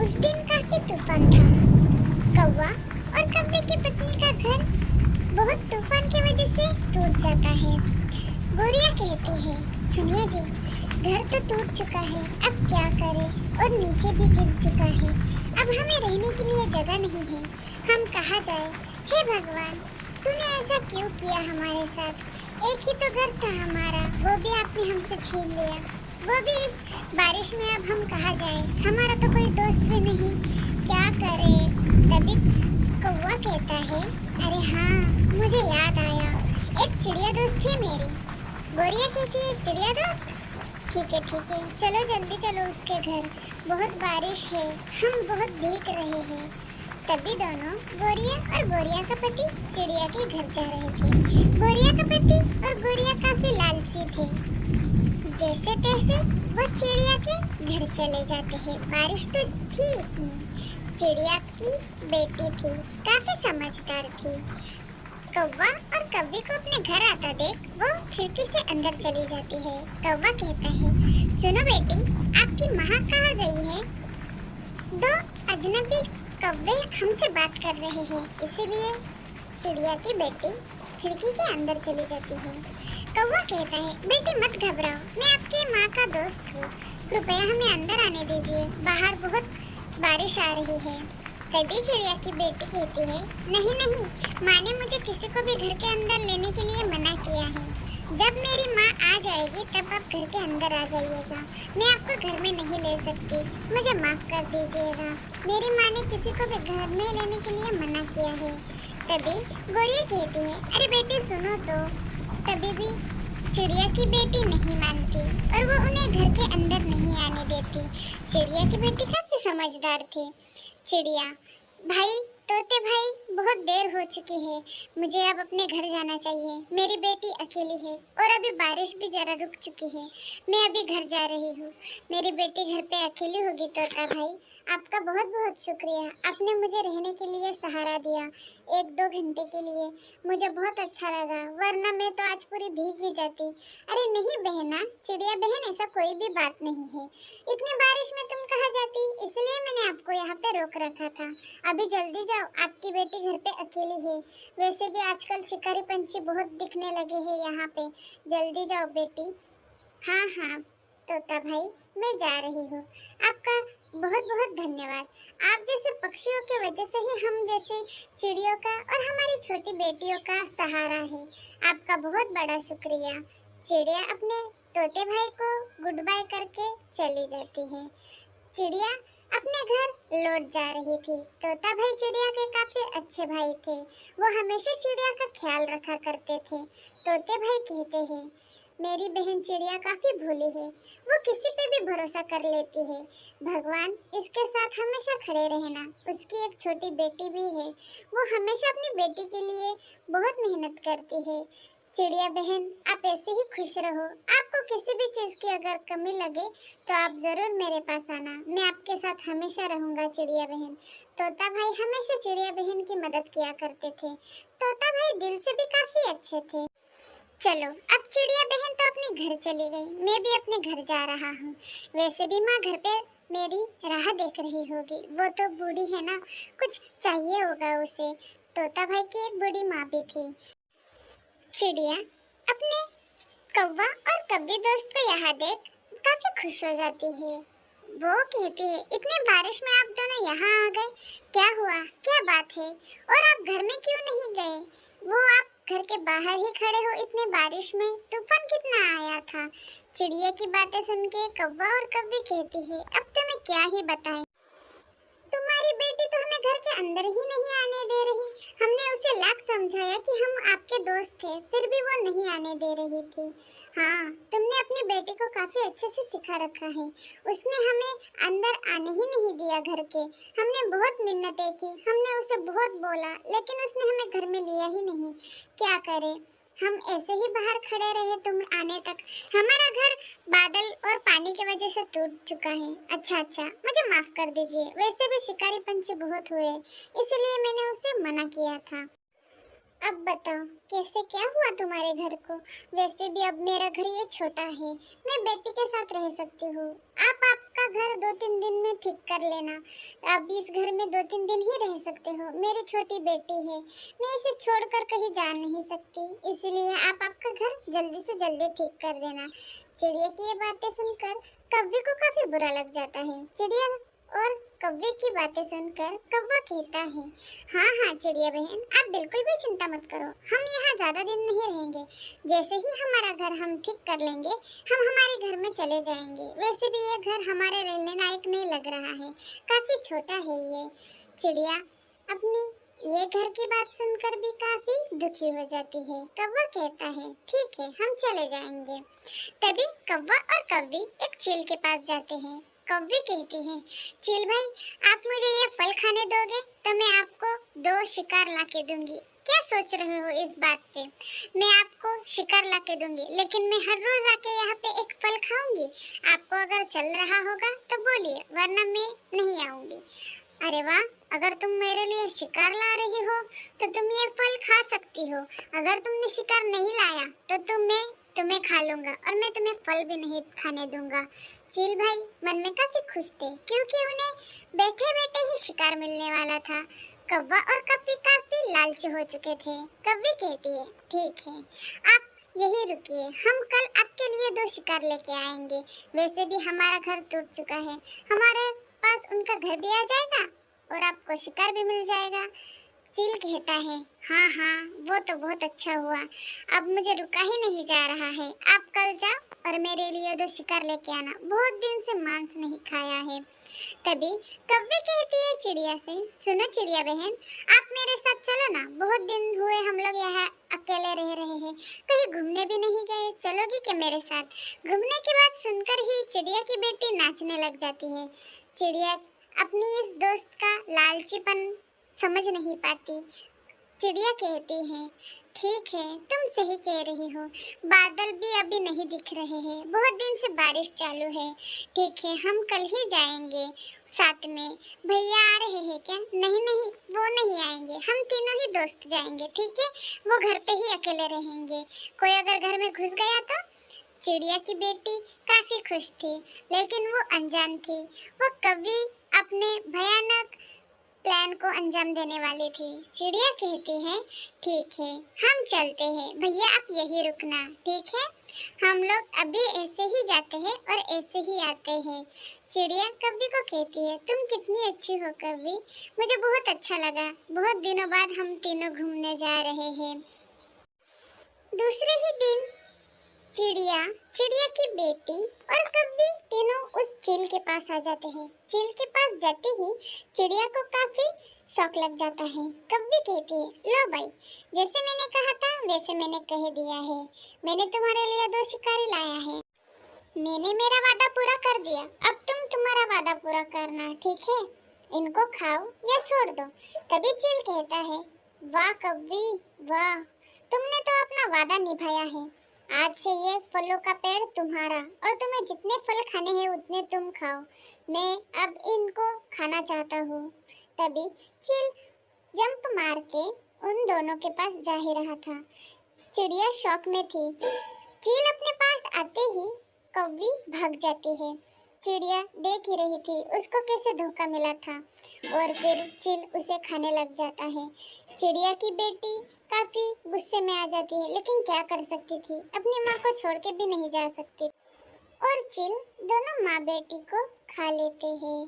उस दिन काफी तूफान था। कौवा और कौवे की पत्नी का घर बहुत तूफान की वजह से टूट जाता है। गोरिया कहती है, सुनिए जी, घर तो टूट चुका है, अब क्या करें? और नीचे भी गिर चुका है। अब हमें रहने के लिए जगह नहीं है, हम कहाँ जाए? हे भगवान, तूने ऐसा क्यों किया हमारे साथ? एक ही तो घर था हमारा, वो भी आपने हमसे छीन लिया। वो भी इस बारिश में, अब हम कहाँ जाए? हमारा तो कोई दोस्त भी नहीं, क्या करें? तभी कौवा कहता है, अरे हाँ, मुझे याद आया, एक चिड़िया दोस्त थी मेरी। गोरिया कहती है, चिड़िया दोस्त? ठीक है, चलो जल्दी चलो उसके घर, बहुत बारिश है, हम बहुत भीग रहे हैं। तभी दोनों, गोरिया और गोरिया का पति, चिड़िया के घर जा रहे थे। गोरिया का पति और गोरिया काफी लालची थे। जैसे तैसे वो चिड़िया के घर चले जाते हैं। बारिश तो थी इतनी, चिड़िया की बेटी थी, काफी समझदार थी। कौवा और कौवे को अपने घर आता देख वो खिड़की से अंदर चली जाती है। कौवा कहता है, सुनो बेटी, आपकी माँ कहाँ गई है? दो अजनबी कौवे हमसे बात कर रहे हैं, इसीलिए चिड़िया की बेटी खिड़की के अंदर चली जाती है। कौवा कहता है, बेटी मत घबराओ, मैं आपकी माँ का दोस्त हूँ, कृपया हमें अंदर आने दीजिए, बाहर बहुत बारिश आ रही है। तभी चिड़िया की बेटी कहती है, नहीं नहीं, माँ ने मुझे किसी को भी घर के अंदर लेने के लिए मना किया है। जब मेरी माँ आ जाएगी तब आप घर के अंदर आ जाइएगा, मैं आपको घर में नहीं ले सकती, मुझे माफ कर दीजिएगा, मेरी माँ ने किसी को भी घर में लेने के लिए मना किया है। तभी गोरिया कहती है, अरे बेटी सुनो तो। तभी भी चिड़िया की बेटी नहीं मानती और वो उन्हें घर के अंदर नहीं आने देती। चिड़िया की बेटी काफी समझदार थी। चिड़िया, भाई तोते भाई, बहुत देर हो चुकी है, मुझे अब अपने घर जाना चाहिए, मेरी बेटी अकेली है और अभी बारिश भी जरा रुक चुकी है, मैं अभी घर जा रही हूँ, मेरी बेटी घर पे अकेली होगी। तोता भाई, आपका बहुत बहुत शुक्रिया, आपने मुझे रहने के लिए सहारा दिया, एक दो घंटे के लिए, मुझे बहुत अच्छा लगा, वरना मैं तो आज पूरी भीग ही जाती। अरे नहीं बहना, चिड़िया बहन, ऐसा कोई भी बात नहीं है, इतनी बारिश में तुम कहाँ जाती, इसलिए मैंने आपको यहाँ पे रोक रखा था। अभी जल्दी जाओ, आपकी बेटी घर पे अकेली है, वैसे भी आजकल शिकारी पंछी बहुत दिखने लगे हैं यहाँ पे, जल्दी जाओ बेटी। हाँ हाँ तोता भाई, मैं जा रही हूँ, आपका बहुत बहुत धन्यवाद, आप जैसे पक्षियों की वजह से ही हम जैसे चिड़ियों का और हमारी छोटी बेटियों का सहारा है, आपका बहुत बड़ा शुक्रिया। चिड़िया अपने तोते भाई को गुड बाय करके चली जाती है। चिड़िया अपने घर लौट जा रही थी। तोता भाई चिड़िया के काफी अच्छे भाई थे, वो हमेशा चिड़िया का ख्याल रखा करते थे। तोते भाई कहते हैं, मेरी बहन चिड़िया काफी भोली है, वो किसी पे भी भरोसा कर लेती है, भगवान इसके साथ हमेशा खड़े रहना। उसकी एक छोटी बेटी भी है, वो हमेशा अपनी बेटी के लिए बहुत मेहनत करती है। चिड़िया बहन, आप ऐसे ही खुश रहो, आपको किसी भी चीज की अगर कमी लगे तो आप जरूर मेरे पास आना, मैं आपके साथ हमेशा रहूंगा। चिड़िया बहन, तोता भाई हमेशा चिड़िया बहन की मदद किया करते थे। तोता भाई दिल से भी काफी अच्छे थे। चलो, अब चिड़िया बहन तो अपने घर चली गई, मैं भी अपने घर जा रहा हूँ। वैसे भी माँ घर पे मेरी राह देख रही होगी, वो तो बूढ़ी है ना, कुछ चाहिए होगा उसे। तोता भाई की एक बूढ़ी माँ भी थी। चिड़िया अपने कौवा और कव्वे दोस्त को यहाँ देख काफी खुश हो जाती है। वो कहती है, इतने बारिश में आप दोनों यहाँ आ गए, क्या हुआ, क्या बात है, और आप घर में क्यों नहीं गए? वो आप घर के बाहर ही खड़े हो इतने बारिश में, तूफान कितना आया था। चिड़िया की बातें सुन के कौवा और कव्वे कहती है, अब तो मैं क्या ही बताएं, तुम्हारी बेटी तो हमें घर के अंदर ही नहीं आने दे रही, हमने उसे लाख समझाया कि हम आपके दोस्त थे, फिर भी वो नहीं आने दे रही थी। हाँ, तुमने अपनी बेटी को काफी अच्छे से सिखा रखा है, उसने हमें अंदर आने ही नहीं दिया घर के, हमने बहुत मिन्नतें की, हमने उसे बहुत बोला, लेकिन उसने हमें घर में लिया ही नहीं, क्या करें, हम ऐसे ही बाहर खड़े रहे तुम आने तक, हमारा घर बादल और पानी की वजह से टूट चुका है। अच्छा, मुझे माफ कर दीजिए, वैसे भी शिकारी पंछी बहुत हुए, इसलिए मैंने उसे मना किया था। अब बताओ कैसे क्या हुआ तुम्हारे घर को। वैसे भी अब मेरा घर ये छोटा है, मैं बेटी के साथ रह सकती हूँ। आप आपका घर 2-3 दिन में ठीक कर लेना। आप इस घर में 2-3 दिन ही रह सकते हो। मेरी छोटी बेटी है, मैं इसे छोड़कर कहीं जा नहीं सकती, इसलिए आप आपका घर जल्दी से जल्दी ठीक कर देना। चिड़िया की ये बातें सुनकर कव्वे को काफी बुरा लग जाता है। चिड़िया और कव्वे की बातें सुनकर कौवा कहता है, हाँ हाँ चिड़िया बहन, आप बिल्कुल भी चिंता मत करो, हम यहाँ ज्यादा दिन नहीं रहेंगे। जैसे ही हमारा घर हम ठीक कर लेंगे, हम हमारे घर में चले जाएंगे। वैसे भी ये घर हमारे रहने लायक नहीं लग रहा है, काफी छोटा है ये। चिड़िया अपनी ये घर की बात सुनकर भी काफी दुखी हो जाती है। कौवा कहता है, ठीक है, हम चले जाएंगे। तभी कौवा और कव्वी एक चील के पास जाते हैं। कव्वी कहती है, चील भाई, आप मुझे ये फल खाने दोगे तो मैं आपको 2 शिकार ला के दूंगी। क्या सोच रहे हो इस बात पे? मैं आपको शिकार ला के दूंगी, लेकिन मैं हर रोज आके यहाँ पे एक फल खाऊंगी। आपको अगर चल रहा होगा तो बोलिए, वरना मैं नहीं आऊंगी। अरे वाह, अगर तुम मेरे लिए शिकार ला रही हो तो तुम ये फल खा सकती हो। अगर तुमने शिकार नहीं लाया तो तुम्हें खा लूंगा और मैं तुम्हें फल भी नहीं खाने दूंगा। चील भाई मन में काफी खुश थे, क्योंकि उन्हें बैठे बैठे ही शिकार मिलने वाला था। कौवा और कव्वी काफी लालची हो चुके थे। कव्वी कहती है, ठीक है, आप यही रुकिए, हम कल आपके लिए 2 शिकार लेके आएंगे। वैसे भी हमारा घर टूट चुका है, हमारे पास उनका घर भी आ जाएगा और आपको शिकार भी मिल जाएगा। चील कहता है, हाँ हाँ, वो तो बहुत अच्छा हुआ, अब मुझे रुका ही नहीं जा रहा है। आप कल जाओ और मेरे लिए 2 शिकार लेके आना, बहुत दिन से मांस नहीं खाया है। तभी कव्वे कहती है चिड़िया से, सुनो चिड़िया बहन, आप मेरे साथ चलो ना, बहुत दिन हुए हम लोग यहाँ अकेले रह रहे हैं, कहीं घूमने भी नहीं गए, चलोगी क्या मेरे साथ? घूमने की बात सुनकर ही चिड़िया की बेटी नाचने लग जाती है। चिड़िया अपनी इस दोस्त का लालचीपन समझ नहीं पाती। चिड़िया कहती है, ठीक है, तुम सही कह रही हो, बादल भी अभी नहीं दिख रहे हैं, बहुत दिन से बारिश चालू है। ठीक है, हम कल ही जाएंगे साथ में। भैया आ रहे हैं क्या? नहीं नहीं, वो नहीं आएंगे, हम तीनों ही दोस्त जाएंगे, ठीक है? वो घर पे ही अकेले रहेंगे, कोई अगर घर में घुस गया तो? चिड़िया की बेटी काफी खुश थी, लेकिन वो अनजान थी, वो कभी अपने भयानक प्लान को अंजाम देने वाली थी। चिड़िया कहती है, ठीक है, हम चलते हैं, भैया आप यही रुकना, ठीक है? हम लोग अभी ऐसे ही जाते हैं और ऐसे ही आते हैं। चिड़िया कव्वी को कहती है, तुम कितनी अच्छी हो कव्वी, मुझे बहुत अच्छा लगा, बहुत दिनों बाद हम तीनों घूमने जा रहे हैं। दूसरे ही दिन चिड़िया, चिड़िया की बेटी और कव्वी तीनों उस चील के पास आ जाते हैं। चील के पास जाते ही चिड़िया को काफी शौक लग जाता है। कव्वी कहती है, लो भाई, जैसे मैंने कहा था वैसे मैंने कह दिया है, मैंने तुम्हारे लिए 2 शिकारी लाया है, मैंने मेरा वादा पूरा कर दिया, अब तुम तुम्हारा वादा पूरा करना, ठीक है? इनको खाओ या छोड़ दो। तभी चील कहता है, वाह कव्वी, वाह, तुमने तो अपना वादा निभाया है, आज से ये फलों का पेड़ तुम्हारा, और तुम्हें जितने फल खाने हैं उतने तुम खाओ, मैं अब इनको खाना चाहता हूँ। तभी चील जंप मार के उन दोनों के पास जा ही रहा था। चिड़िया शौक में थी। चील अपने पास आते ही कव्वी भाग जाती है। चिड़िया देख ही रही थी उसको कैसे धोखा मिला था, और फिर चील उसे खाने लग जाता है। चिड़िया की बेटी काफी गुस्से में आ जाती है, लेकिन क्या कर सकती थी, अपनी माँ को छोड़ के भी नहीं जा सकती, और चील दोनों माँ बेटी को खा लेते हैं।